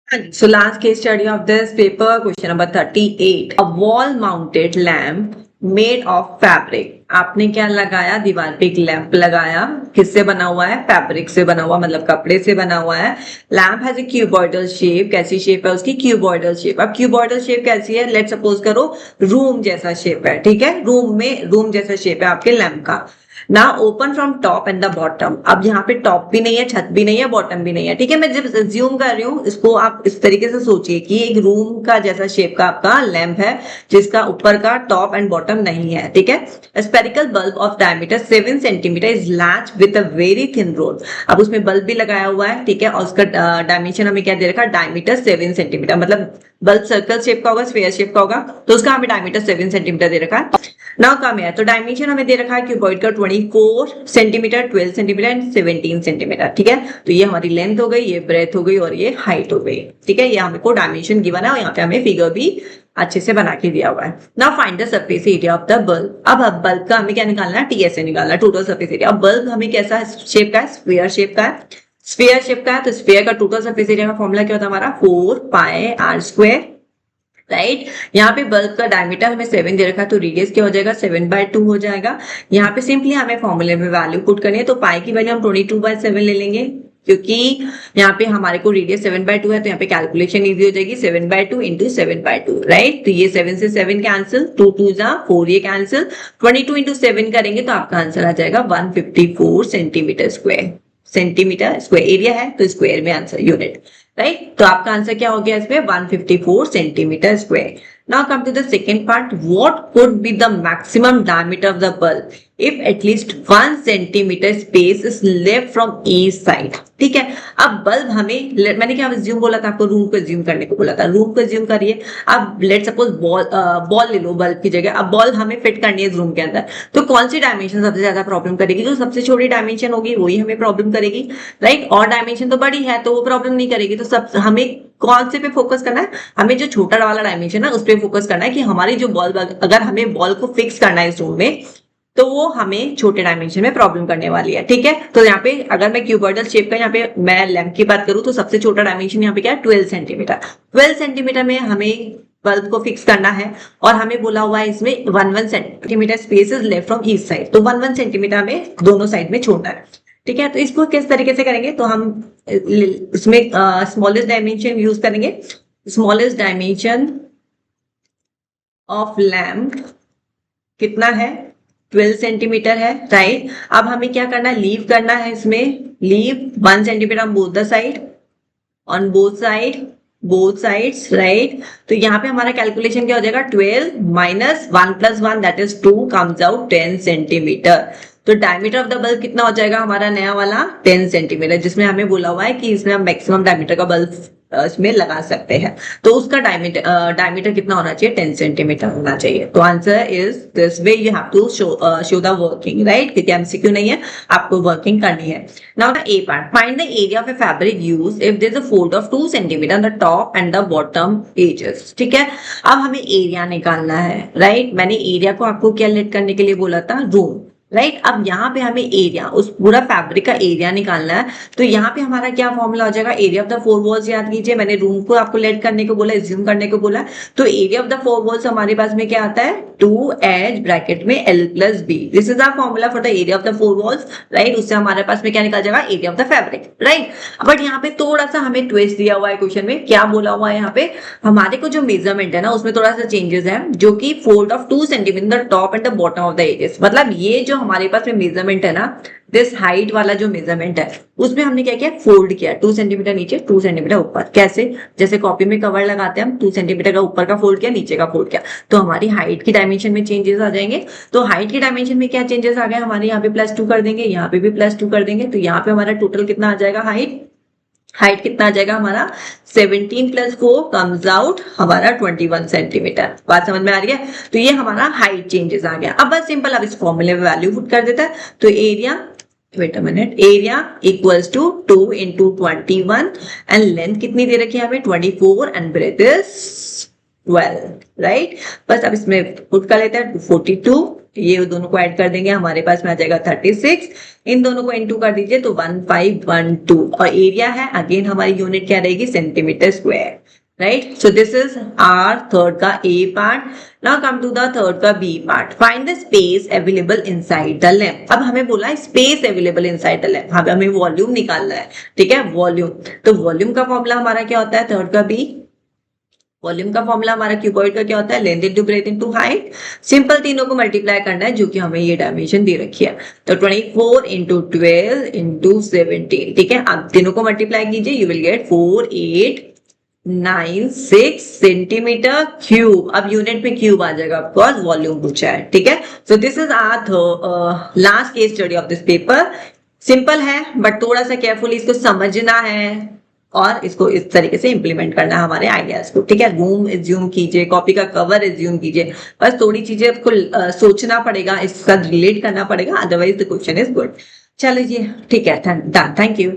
So last case study of this paper, question number 38. A wall-mounted lamp made of fabric. आपने क्या लगाया? दीवार पे एक लैंप लगाया. किससे बना हुआ है? फैब्रिक से बना हुआ, मतलब कपड़े से बना हुआ है. Lamp has a cuboidal shape. कैसी शेप है उसकी? Cuboidal shape. अब क्यूबॉइडल शेप कैसी है? लेट सपोज करो रूम जैसा शेप है. ठीक है, रूम जैसा शेप है आपके लैंप का. ना open from top and the bottom. अब यहाँ पे टॉप भी नहीं है, छत भी नहीं है, बॉटम भी नहीं है. ठीक है, मैं जब ज्यूम कर रही हूँ इसको, आप इस तरीके से सोचिए कि एक रूम का जैसा शेप का आपका लैंप है जिसका ऊपर का टॉप एंड बॉटम नहीं है. ठीक है, spherical bulb of diameter 7 centimetre is latch with a very thin road. अब उसमें बल्ब भी लगाया हुआ है. ठीक है, और उसका डायमेंशन हमें क्या दे रखा है? Diameter 7 centimetre. मतलब बल्ब सर्कल शेप का होगा, स्फीयर शेप का होगा, तो उसका हमें डायमीटर 7 सेंटीमीटर दे रखा है. नाउ कम है, तो डायमेंशन हमें दे रखा है क्यूबॉइड का 24 सेंटीमीटर, 12 सेंटीमीटर एंड 17 सेंटीमीटर. ठीक है, तो ये हमारी लेंथ हो गई, ये ब्रेथ हो गई और ये हाइट हो गई. ठीक है, ये हमको डायमेंशन गिवन है और यहाँ पे हमें फिगर भी अच्छे से बना के दिया हुआ है. Now find the surface area of the bulb. अब बल्ब का हमें क्या निकालना है? टीएसए निकालना है, टोटल सरफेस एरिया. अब बल्ब हमें कैसा शेप का है? स्फीयर शेप का है. स्फीयर शेप का है तो स्फीयर का टोटल सरफेस एरिया का फॉर्मूला क्या होता है हमारा? 4 पाई आर स्क्वायर. राइट, यहाँ पे बल्ब का डायमीटर हमें 7 दे रखा है तो रेडियस क्या हो जाएगा? 7/2 हो जाएगा. यहाँ पे सिंपली हमें फॉर्मूले में वैल्यू पुट करनी है, तो पाई की वैल्यू हम 22/7 ले लेंगे क्योंकि यहाँ पे हमारे को रेडियस 7/2 है तो यहाँ पे कैलकुलेशन इजी हो जाएगी. 7/2 इंटू 7/2. राइट, तो ये 7 से 7 कैंसिल, 2 2 जा 4, ये कैंसिल. 22 इंटू 7 करेंगे तो आपका आंसर आ जाएगा 154 centimetre square. Centimetre square area है तो स्क्वायर में आंसर यूनिट. राइट, तो आपका आंसर क्या हो गया इसमें? 154 centimetre square. Now come to the second part. What could be the maximum diameter of the bulb if at least 1 centimeter space is left from each side? ठीक है, अब bulb हमें, मैंने क्या ज्यूम बोला था आपको? रूम को ज्यूम करने को बोला था. रूम को ज्यूम करिए. अब लेट सपोज बॉल ले लो बल्ब की जगह. अब बॉल हमें फिट करनी है रूम के अंदर, तो कौन सी डायमेंशन सबसे ज्यादा प्रॉब्लम करेगी? जो सबसे छोटी डायमेंशन होगी वही हमें प्रॉब्लम करेगी. राइट, और डायमेंशन तो बड़ी है तो वो प्रॉब्लम नहीं करेगी. तो सब हमें कौन से पे फोकस करना है? हमें जो छोटा वाला डायमेंशन है उस पे फोकस करना है कि हमारी जो बॉल, अगर हमें बॉल को फिक्स करना है इस रूम में तो वो हमें छोटे डायमेंशन में प्रॉब्लम करने वाली है. ठीक है, तो यहाँ पे अगर मैं क्यूबॉइडल शेप का यहाँ पे मैं लैंप की बात करूं तो सबसे छोटा डायमेंशन यहाँ पे क्या है? 12 सेंटीमीटर. 12 सेंटीमीटर में हमें बल्ब को फिक्स करना है और हमें बोला हुआ है इसमें 1 centimetre space is left from each side. तो 1 सेंटीमीटर हमें दोनों साइड में छोड़ना है. ठीक है, तो इसको किस तरीके से करेंगे? तो हम इसमें स्मॉलेस्ट डायमेंशन यूज करेंगे. स्मॉलेस्ट डायमेंशन ऑफ लैम्प कितना है? 12 सेंटीमीटर है. राइट, अब हमें क्या करना है? लीव करना है इसमें. Leave 1 centimetre on both the side, on both sides. Right, तो यहाँ पे हमारा कैलकुलेशन क्या हो जाएगा? 12 minus 1 plus 1 that is 2 comes out 10 centimetre. तो डायमीटर ऑफ द बल्ब कितना हो जाएगा हमारा नया वाला? 10 सेंटीमीटर, जिसमें हमें बोला हुआ है कि इसमें हम मैक्सिमम डायमीटर का बल्ब इसमें लगा सकते हैं. तो उसका डायमीटर कितना होना चाहिए? 10 सेंटीमीटर होना चाहिए. तो answer is this way. You have to show the working. Right, क्योंकि एमसीक्यू नहीं है, आपको वर्किंग करनी है. Now the A part. Find the area of a fabric used if there is a fold of 2 centimetre on the top and the bottom edges. ठीक है, अब हमें एरिया निकालना है. राइट, मैंने एरिया को आपको क्या लेट करने के लिए बोला था? रूम. राइट, अब यहाँ पे हमें एरिया, उस पूरा फैब्रिक का एरिया निकालना है. तो यहाँ पे हमारा क्या फॉर्मूला हो जाएगा? Area of the 4 walls. याद कीजिए, मैंने रूम को आपको लेट करने को बोला, ज्यूम करने को बोला. तो एरिया ऑफ द 4 वॉल्स हमारे पास में क्या आता है? 2h ब्रैकेट में l plus b. This is our formula for the area of the 4 walls. Right, उससे हमारे पास में क्या निकल जाएगा? Area of the fabric. Right, but यहाँ पे थोड़ा सा हमें ट्विस्ट दिया हुआ है क्वेश्चन में. क्या बोला हुआ है यहाँ पे? हमारे को जो मेजरमेंट है ना उसमें थोड़ा सा चेंजेस है, जो कि fold of 2 centimetre the top and the bottom of the edges. मतलब ये जो हमारे पास में मेजरमेंट है ना, दिस हाइट वाला जो मेजरमेंट है उसमें हमने क्या किया? फोल्ड किया. 2 सेंटीमीटर नीचे, 2 सेंटीमीटर ऊपर. कैसे? जैसे कॉपी में कवर लगाते हैं हम, 2 सेंटीमीटर का ऊपर का फोल्ड किया, नीचे का फोल्ड किया, तो हमारी हाइट की डायमेंशन में चेंजेस आ जाएंगे. तो हाइट की डायमेंशन में क्या चेंजेस आ गए हमारे? यहाँ पे +2 कर देंगे, यहाँ पे भी +2 कर देंगे. तो यहाँ पे हमारा टोटल कितना आ जाएगा? हाइट कितना आ जाएगा हमारा? 17 प्लस 4 कम्स आउट हमारा 21 सेंटीमीटर. बात समझ में आ रही है? तो ये हमारा हाइट चेंजेस आ गया. अब बस सिंपल, अब इस फॉर्मूले में वैल्यू पुट कर देता है. तो area, wait a minute, area equals to 2 into 21 and length कितनी दे रखी है हमें? 24 एंड ब्रेथ इज 12. राइट, बस अब इसमें पुट कर लेते हैं. 42 ये दोनों को ऐड कर देंगे, हमारे पास में आ जाएगा 36। इन दोनों को इनटू कर दीजिए तो 1512, और एरिया है अगेन हमारी यूनिट क्या रहेगी, centimetre square, right. So this is our third का A part. Now come to the third का B part. Find the space available inside the lamp. अब हमें बोला है space available inside the lamp, हमें वॉल्यूम निकालना है, ठीक है, वॉल्यूम। तो वॉल्यूम का फॉर्मूला हमारा क्या होता है, थर्ड का बी, वॉल्यूम का फॉर्मूला हमारा क्यूबॉइड का क्या होता है, length into breadth into height. Simple तीनों को मल्टीप्लाई करना है जो कि हमें ये डायमेंशन दे रखी है। तो 24 इंटू 12 इंटू 17, ठीक है। अब तीनों को मल्टीप्लाई कीजिए, you will get 4896 centimetre cube. अब यूनिट में क्यूब आ जाएगा, ऑफकोर्स वॉल्यूम पूछा है, ठीक है। So this is our last case study of this paper. Simple है बट थोड़ा सा केयरफुली इसको समझना है और इसको इस तरीके से इंप्लीमेंट करना है हमारे आइडियाज को, ठीक है। रूम एज्यूम कीजिए, कॉपी का कवर एज्यूम कीजिए, बस थोड़ी चीजें आपको सोचना पड़ेगा, इसका रिलेट करना पड़ेगा, otherwise the question is good. चलिए ठीक है, डन, थैंक यू।